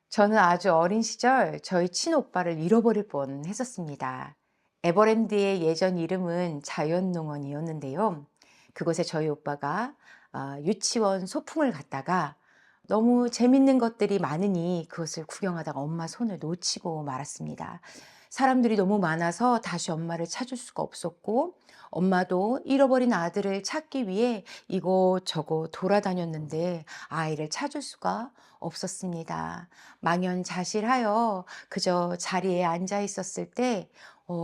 저는 아주 어린 시절 저희 친오빠를 잃어버릴 뻔 했었습니다. 에버랜드의 예전 이름은 자연농원이었는데요. 그곳에 저희 오빠가 유치원 소풍을 갔다가 너무 재밌는 것들이 많으니 그것을 구경하다가 엄마 손을 놓치고 말았습니다. 사람들이 너무 많아서 다시 엄마를 찾을 수가 없었고, 엄마도 잃어버린 아들을 찾기 위해 이곳저곳 돌아다녔는데 아이를 찾을 수가 없었습니다. 망연자실하여 그저 자리에 앉아 있었을 때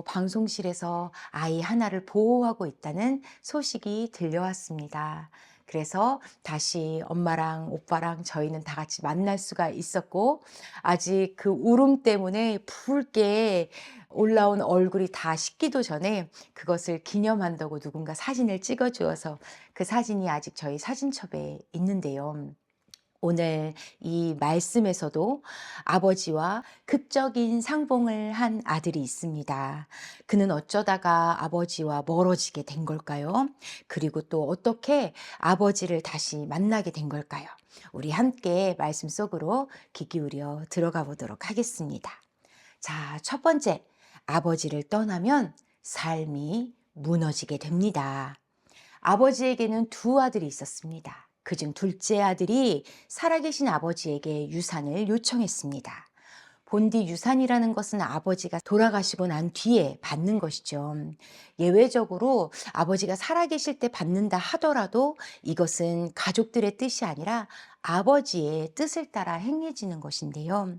방송실에서 아이 하나를 보호하고 있다는 소식이 들려왔습니다. 그래서 다시 엄마랑 오빠랑 저희는 다 같이 만날 수가 있었고, 아직 그 울음 때문에 붉게 올라온 얼굴이 다 식기도 전에 그것을 기념한다고 누군가 사진을 찍어 주어서 그 사진이 아직 저희 사진첩에 있는데요. 오늘 이 말씀에서도 아버지와 극적인 상봉을 한 아들이 있습니다. 그는 어쩌다가 아버지와 멀어지게 된 걸까요? 그리고 또 어떻게 아버지를 다시 만나게 된 걸까요? 우리 함께 말씀 속으로 귀 기울여 들어가 보도록 하겠습니다. 자, 첫 번째, 아버지를 떠나면 삶이 무너지게 됩니다. 아버지에게는 두 아들이 있었습니다. 그중 둘째 아들이 살아계신 아버지에게 유산을 요청했습니다. 본디 유산이라는 것은 아버지가 돌아가시고 난 뒤에 받는 것이죠. 예외적으로 아버지가 살아계실 때 받는다 하더라도 이것은 가족들의 뜻이 아니라 아버지의 뜻을 따라 행해지는 것인데요.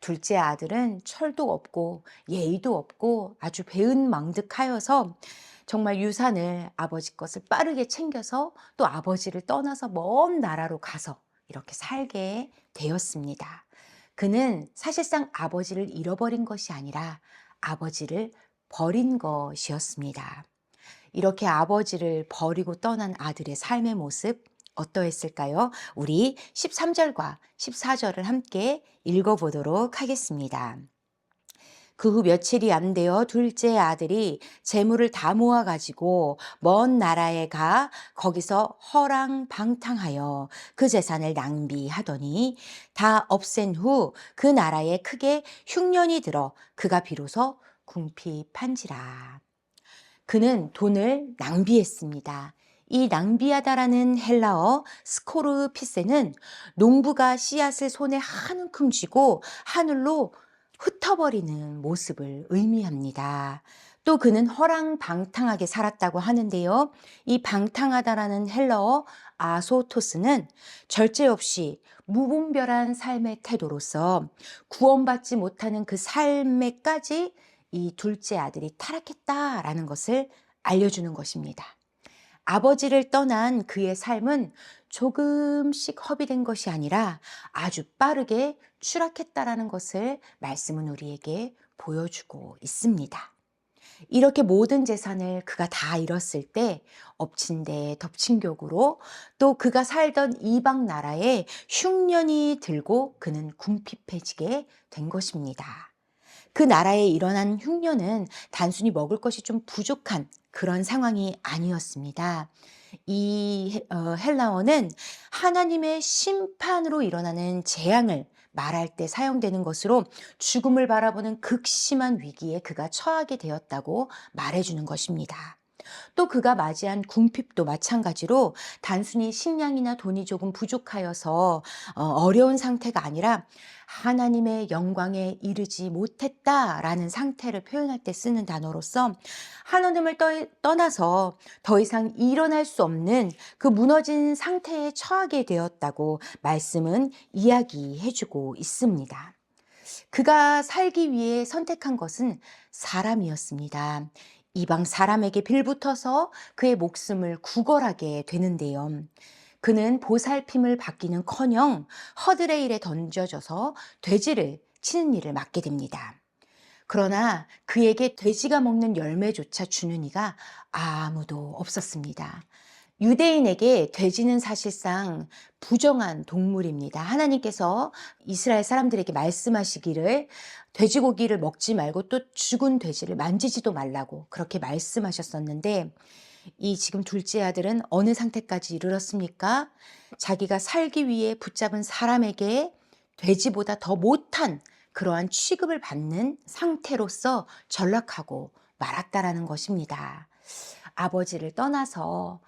둘째 아들은 철도 없고 예의도 없고 아주 배은망덕하여서 정말 유산을 아버지 것을 빠르게 챙겨서 또 아버지를 떠나서 먼 나라로 가서 이렇게 살게 되었습니다. 그는 사실상 아버지를 잃어버린 것이 아니라 아버지를 버린 것이었습니다. 이렇게 아버지를 버리고 떠난 아들의 삶의 모습 어떠했을까요? 우리 13절과 14절을 함께 읽어보도록 하겠습니다. 그 후 며칠이 안 되어 둘째 아들이 재물을 다 모아가지고 먼 나라에 가 거기서 허랑방탕하여 그 재산을 낭비하더니 다 없앤 후 그 나라에 크게 흉년이 들어 그가 비로소 궁핍한지라. 그는 돈을 낭비했습니다. 이 낭비하다라는 헬라어 스코르피세는 농부가 씨앗을 손에 한 움큼 쥐고 하늘로 흩어버리는 모습을 의미합니다. 또 그는 허랑방탕하게 살았다고 하는데요. 이 방탕하다라는 헬라어 아소토스는 절제 없이 무분별한 삶의 태도로서 구원받지 못하는 그 삶에까지 이 둘째 아들이 타락했다라는 것을 알려주는 것입니다. 아버지를 떠난 그의 삶은 조금씩 허비된 것이 아니라 아주 빠르게 추락했다라는 것을 말씀은 우리에게 보여주고 있습니다. 이렇게 모든 재산을 그가 다 잃었을 때 엎친 데 덮친 격으로 또 그가 살던 이방 나라에 흉년이 들고 그는 궁핍해지게 된 것입니다. 그 나라에 일어난 흉년은 단순히 먹을 것이 좀 부족한 그런 상황이 아니었습니다. 이 헬라어는 하나님의 심판으로 일어나는 재앙을 말할 때 사용되는 것으로 죽음을 바라보는 극심한 위기에 그가 처하게 되었다고 말해주는 것입니다. 또 그가 맞이한 궁핍도 마찬가지로 단순히 식량이나 돈이 조금 부족하여서 어려운 상태가 아니라 하나님의 영광에 이르지 못했다라는 상태를 표현할 때 쓰는 단어로서 하나님을 떠나서 더 이상 일어날 수 없는 그 무너진 상태에 처하게 되었다고 말씀은 이야기해주고 있습니다. 그가 살기 위해 선택한 것은 사람이었습니다. 이방 사람에게 빌붙어서 그의 목숨을 구걸하게 되는데요. 그는 보살핌을 받기는커녕 허들의 일에 던져져서 돼지를 치는 일을 맡게 됩니다. 그러나 그에게 돼지가 먹는 열매조차 주는 이가 아무도 없었습니다. 유대인에게 돼지는 사실상 부정한 동물입니다. 하나님께서 이스라엘 사람들에게 말씀하시기를 돼지고기를 먹지 말고 또 죽은 돼지를 만지지도 말라고 그렇게 말씀하셨었는데 이 지금 둘째 아들은 어느 상태까지 이르렀습니까? 자기가 살기 위해 붙잡은 사람에게 돼지보다 더 못한 그러한 취급을 받는 상태로서 전락하고 말았다라는 것입니다. 아버지를 떠나서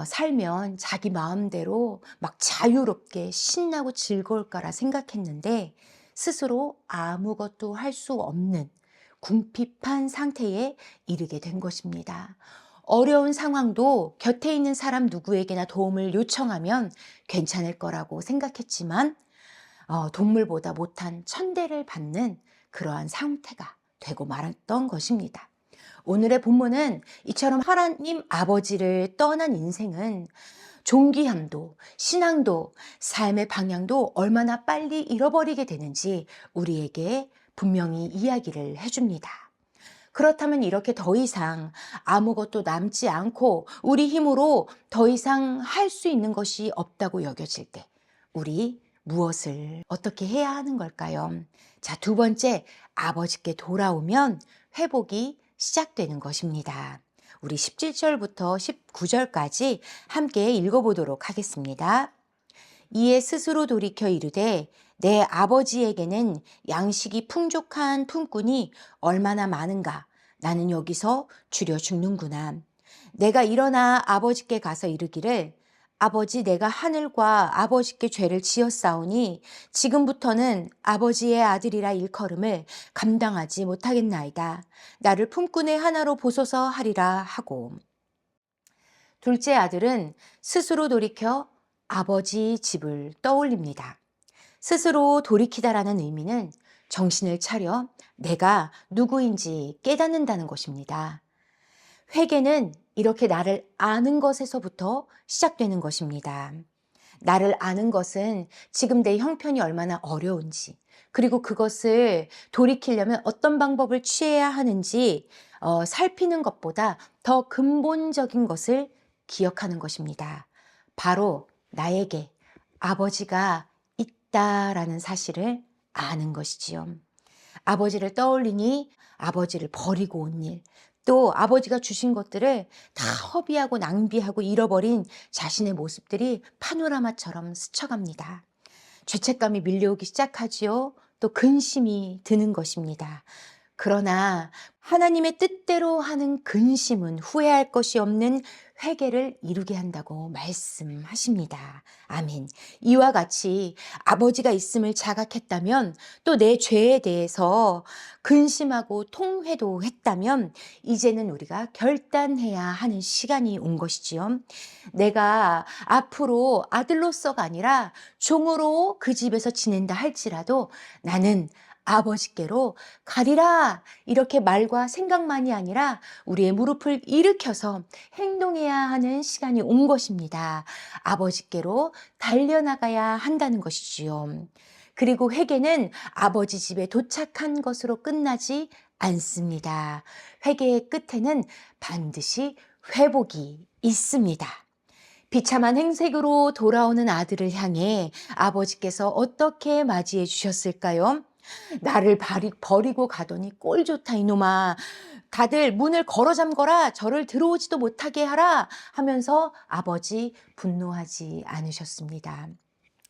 살면 자기 마음대로 막 자유롭게 신나고 즐거울까라 생각했는데 스스로 아무것도 할 수 없는 궁핍한 상태에 이르게 된 것입니다. 어려운 상황도 곁에 있는 사람 누구에게나 도움을 요청하면 괜찮을 거라고 생각했지만 동물보다 못한 천대를 받는 그러한 상태가 되고 말았던 것입니다. 오늘의 본문은 이처럼 하나님 아버지를 떠난 인생은 존귀함도 신앙도 삶의 방향도 얼마나 빨리 잃어버리게 되는지 우리에게 분명히 이야기를 해줍니다. 그렇다면 이렇게 더 이상 아무것도 남지 않고 우리 힘으로 더 이상 할 수 있는 것이 없다고 여겨질 때 우리 무엇을 어떻게 해야 하는 걸까요? 자, 두 번째, 아버지께 돌아오면 회복이 시작되는 것입니다. 우리 17절부터 19절까지 함께 읽어보도록 하겠습니다. 이에 스스로 돌이켜 이르되 내 아버지에게는 양식이 풍족한 품꾼이 얼마나 많은가. 나는 여기서 줄여 죽는구나. 내가 일어나 아버지께 가서 이르기를 아버지, 내가 하늘과 아버지께 죄를 지었사오니 지금부터는 아버지의 아들이라 일컬음을 감당하지 못하겠나이다. 나를 품꾼의 하나로 보소서 하리라 하고. 둘째 아들은 스스로 돌이켜 아버지 집을 떠올립니다. 스스로 돌이키다라는 의미는 정신을 차려 내가 누구인지 깨닫는다는 것입니다. 회개는 이렇게 나를 아는 것에서부터 시작되는 것입니다. 나를 아는 것은 지금 내 형편이 얼마나 어려운지, 그리고 그것을 돌이키려면 어떤 방법을 취해야 하는지 살피는 것보다 더 근본적인 것을 기억하는 것입니다. 바로 나에게 아버지가 있다라는 사실을 아는 것이지요. 아버지를 떠올리니 아버지를 버리고 온 일, 또 아버지가 주신 것들을 다 허비하고 낭비하고 잃어버린 자신의 모습들이 파노라마처럼 스쳐갑니다. 죄책감이 밀려오기 시작하지요. 또 근심이 드는 것입니다. 그러나 하나님의 뜻대로 하는 근심은 후회할 것이 없는 회개를 이루게 한다고 말씀하십니다. 아멘. 이와 같이 아버지가 있음을 자각했다면 또 내 죄에 대해서 근심하고 통회도 했다면 이제는 우리가 결단해야 하는 시간이 온 것이지요. 내가 앞으로 아들로서가 아니라 종으로 그 집에서 지낸다 할지라도 나는 아버지께로 가리라. 이렇게 말과 생각만이 아니라 우리의 무릎을 일으켜서 행동해야 하는 시간이 온 것입니다. 아버지께로 달려나가야 한다는 것이지요. 그리고 회개는 아버지 집에 도착한 것으로 끝나지 않습니다. 회개의 끝에는 반드시 회복이 있습니다. 비참한 행색으로 돌아오는 아들을 향해 아버지께서 어떻게 맞이해 주셨을까요? 나를 버리고 가더니 꼴 좋다 이놈아. 다들 문을 걸어 잠거라. 저를 들어오지도 못하게 하라 하면서 아버지 분노하지 않으셨습니다.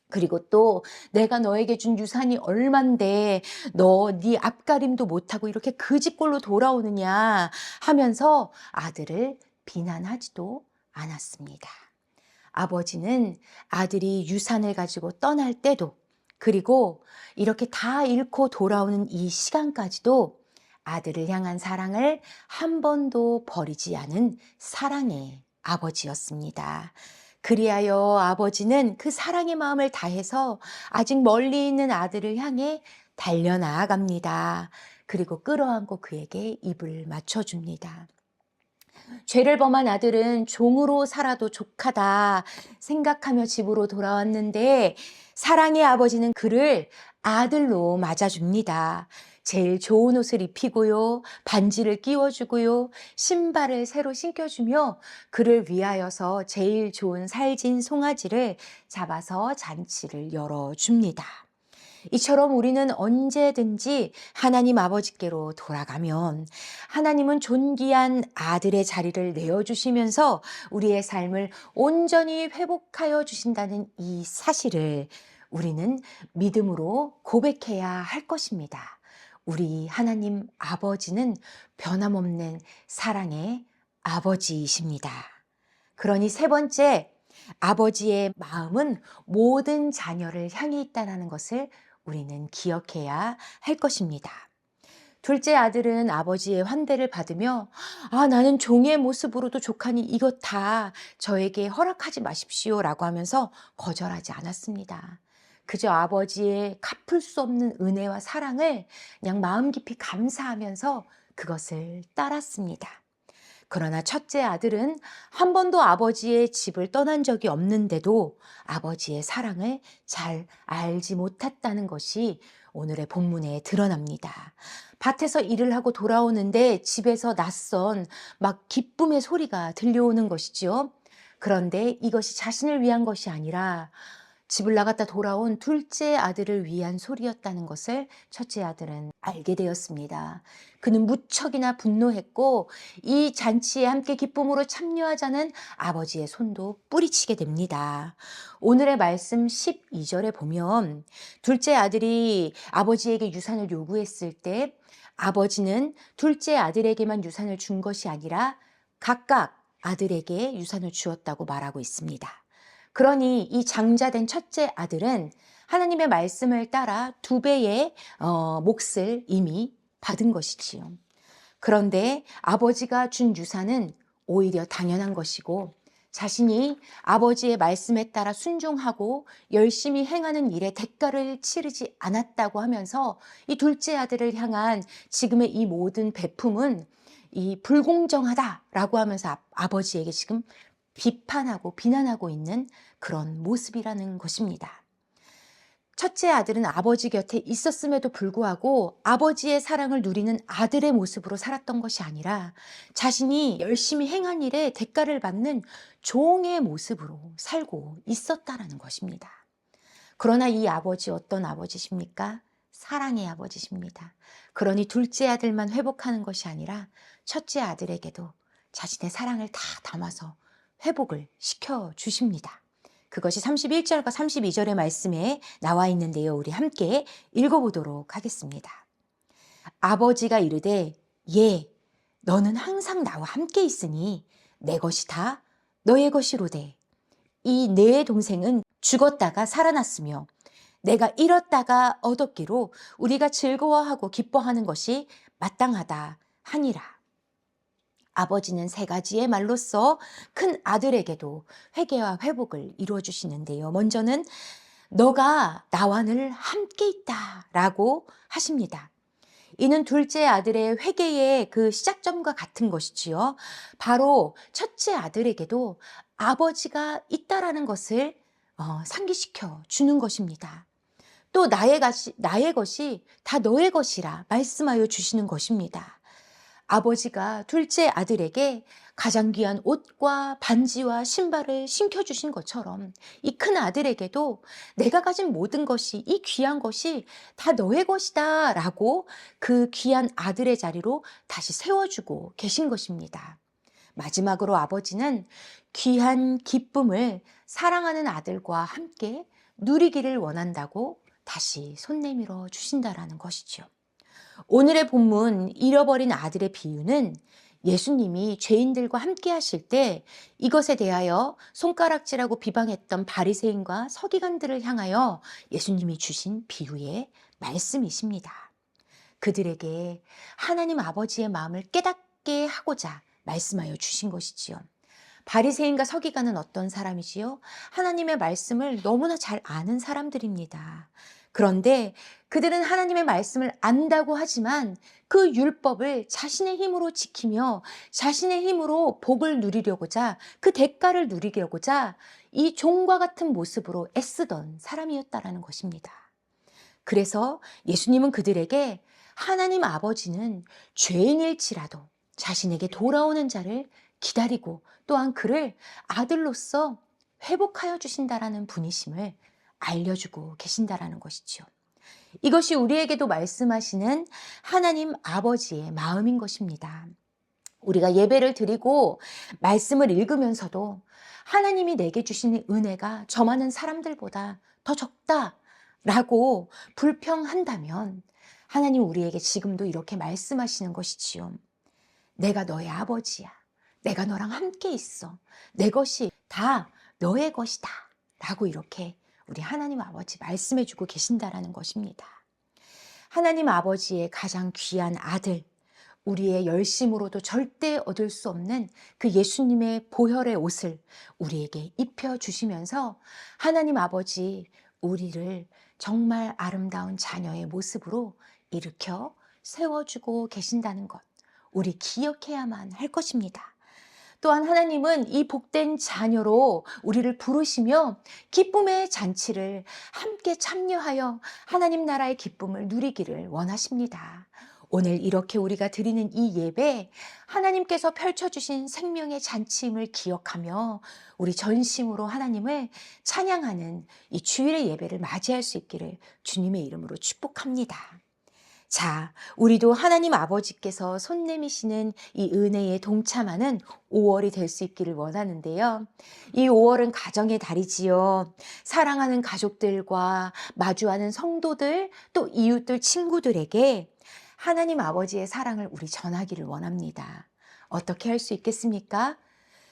그리고 또 내가 너에게 준 유산이 얼만데 너 네 앞가림도 못하고 이렇게 그지꼴로 돌아오느냐 하면서 아들을 비난하지도 않았습니다. 아버지는 아들이 유산을 가지고 떠날 때도 그리고 이렇게 다 잃고 돌아오는 이 시간까지도 아들을 향한 사랑을 한 번도 버리지 않은 사랑의 아버지였습니다. 그리하여 아버지는 그 사랑의 마음을 다해서 아직 멀리 있는 아들을 향해 달려나아갑니다. 그리고 끌어안고 그에게 입을 맞춰줍니다. 죄를 범한 아들은 종으로 살아도 족하다 생각하며 집으로 돌아왔는데 사랑의 아버지는 그를 아들로 맞아줍니다. 제일 좋은 옷을 입히고요, 반지를 끼워주고요, 신발을 새로 신겨주며 그를 위하여서 제일 좋은 살진 송아지를 잡아서 잔치를 열어줍니다. 이처럼 우리는 언제든지 하나님 아버지께로 돌아가면 하나님은 존귀한 아들의 자리를 내어주시면서 우리의 삶을 온전히 회복하여 주신다는 이 사실을 우리는 믿음으로 고백해야 할 것입니다. 우리 하나님 아버지는 변함없는 사랑의 아버지이십니다. 그러니 세 번째, 아버지의 마음은 모든 자녀를 향해 있다는 것을 우리는 기억해야 할 것입니다. 둘째 아들은 아버지의 환대를 받으며 나는 종의 모습으로도 족하니 이것 다 저에게 허락하지 마십시오라고 하면서 거절하지 않았습니다. 그저 아버지의 갚을 수 없는 은혜와 사랑을 그냥 마음 깊이 감사하면서 그것을 따랐습니다. 그러나 첫째 아들은 한 번도 아버지의 집을 떠난 적이 없는데도 아버지의 사랑을 잘 알지 못했다는 것이 오늘의 본문에 드러납니다. 밭에서 일을 하고 돌아오는데 집에서 낯선 막 기쁨의 소리가 들려오는 것이지요. 그런데 이것이 자신을 위한 것이 아니라 집을 나갔다 돌아온 둘째 아들을 위한 소리였다는 것을 첫째 아들은 알게 되었습니다. 그는 무척이나 분노했고 이 잔치에 함께 기쁨으로 참여하자는 아버지의 손도 뿌리치게 됩니다. 오늘의 말씀 12절에 보면 둘째 아들이 아버지에게 유산을 요구했을 때 아버지는 둘째 아들에게만 유산을 준 것이 아니라 각각 아들에게 유산을 주었다고 말하고 있습니다. 그러니 이 장자된 첫째 아들은 하나님의 말씀을 따라 2배의 몫을 이미 받은 것이지요. 그런데 아버지가 준 유산은 오히려 당연한 것이고 자신이 아버지의 말씀에 따라 순종하고 열심히 행하는 일에 대가를 치르지 않았다고 하면서 이 둘째 아들을 향한 지금의 이 모든 베품은 이 불공정하다라고 하면서 아버지에게 지금 비판하고 비난하고 있는 그런 모습이라는 것입니다. 첫째 아들은 아버지 곁에 있었음에도 불구하고 아버지의 사랑을 누리는 아들의 모습으로 살았던 것이 아니라 자신이 열심히 행한 일에 대가를 받는 종의 모습으로 살고 있었다라는 것입니다. 그러나 이 아버지 어떤 아버지십니까? 사랑의 아버지십니다. 그러니 둘째 아들만 회복하는 것이 아니라 첫째 아들에게도 자신의 사랑을 다 담아서 회복을 시켜 주십니다. 그것이 31절과 32절의 말씀에 나와 있는데요. 우리 함께 읽어보도록 하겠습니다. 아버지가 이르되 너는 항상 나와 함께 있으니 내 것이 다 너의 것이로되 이 내 동생은 죽었다가 살아났으며 내가 잃었다가 얻었기로 우리가 즐거워하고 기뻐하는 것이 마땅하다 하니라. 아버지는 3가지의 말로써 큰 아들에게도 회개와 회복을 이루어 주시는데요. 먼저는 너가 나와 늘 함께 있다 라고 하십니다. 이는 둘째 아들의 회개의 그 시작점과 같은 것이지요. 바로 첫째 아들에게도 아버지가 있다라는 것을 상기시켜 주는 것입니다. 또 나의 것이 다 너의 것이라 말씀하여 주시는 것입니다. 아버지가 둘째 아들에게 가장 귀한 옷과 반지와 신발을 신겨주신 것처럼 이 큰 아들에게도 내가 가진 모든 것이, 이 귀한 것이 다 너의 것이다 라고 그 귀한 아들의 자리로 다시 세워주고 계신 것입니다. 마지막으로 아버지는 귀한 기쁨을 사랑하는 아들과 함께 누리기를 원한다고 다시 손 내밀어 주신다라는 것이죠. 오늘의 본문 잃어버린 아들의 비유는 예수님이 죄인들과 함께 하실 때 이것에 대하여 손가락질하고 비방했던 바리새인과 서기관들을 향하여 예수님이 주신 비유의 말씀이십니다. 그들에게 하나님 아버지의 마음을 깨닫게 하고자 말씀하여 주신 것이지요. 바리새인과 서기관은 어떤 사람이지요? 하나님의 말씀을 너무나 잘 아는 사람들입니다. 그런데 그들은 하나님의 말씀을 안다고 하지만 그 율법을 자신의 힘으로 지키며 자신의 힘으로 복을 누리려고자 그 대가를 누리려고자 이 종과 같은 모습으로 애쓰던 사람이었다라는 것입니다. 그래서 예수님은 그들에게 하나님 아버지는 죄인일지라도 자신에게 돌아오는 자를 기다리고 또한 그를 아들로서 회복하여 주신다라는 분이심을 알려주고 계신다라는 것이죠. 이것이 우리에게도 말씀하시는 하나님 아버지의 마음인 것입니다. 우리가 예배를 드리고 말씀을 읽으면서도 하나님이 내게 주시는 은혜가 저 많은 사람들보다 더 적다 라고 불평한다면 하나님 우리에게 지금도 이렇게 말씀하시는 것이지요. 내가 너의 아버지야. 내가 너랑 함께 있어. 내 것이 다 너의 것이다. 라고 이렇게 우리 하나님 아버지 말씀해 주고 계신다라는 것입니다. 하나님 아버지의 가장 귀한 아들, 우리의 열심으로도 절대 얻을 수 없는 그 예수님의 보혈의 옷을 우리에게 입혀주시면서 하나님 아버지 우리를 정말 아름다운 자녀의 모습으로 일으켜 세워주고 계신다는 것, 우리 기억해야만 할 것입니다. 또한 하나님은 이 복된 자녀로 우리를 부르시며 기쁨의 잔치를 함께 참여하여 하나님 나라의 기쁨을 누리기를 원하십니다. 오늘 이렇게 우리가 드리는 이 예배, 하나님께서 펼쳐주신 생명의 잔치임을 기억하며 우리 전심으로 하나님을 찬양하는 이 주일의 예배를 맞이할 수 있기를 주님의 이름으로 축복합니다. 자, 우리도 하나님 아버지께서 손 내미시는 이 은혜에 동참하는 5월이 될 수 있기를 원하는데요. 이 5월은 가정의 달이지요. 사랑하는 가족들과 마주하는 성도들, 또 이웃들, 친구들에게 하나님 아버지의 사랑을 우리 전하기를 원합니다. 어떻게 할 수 있겠습니까?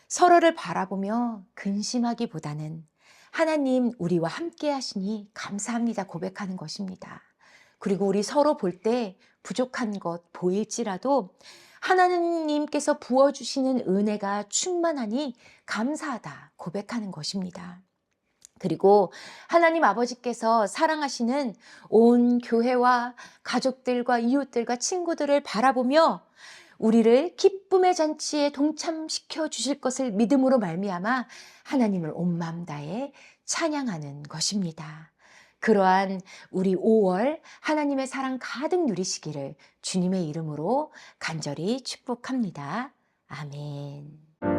서로를 바라보며 근심하기보다는 하나님 우리와 함께 하시니 감사합니다 고백하는 것입니다. 그리고 우리 서로 볼 때 부족한 것 보일지라도 하나님께서 부어주시는 은혜가 충만하니 감사하다 고백하는 것입니다. 그리고 하나님 아버지께서 사랑하시는 온 교회와 가족들과 이웃들과 친구들을 바라보며 우리를 기쁨의 잔치에 동참시켜 주실 것을 믿음으로 말미암아 하나님을 온 마음 다해 찬양하는 것입니다. 그러한 우리 5월 하나님의 사랑 가득 누리시기를 주님의 이름으로 간절히 축복합니다. 아멘.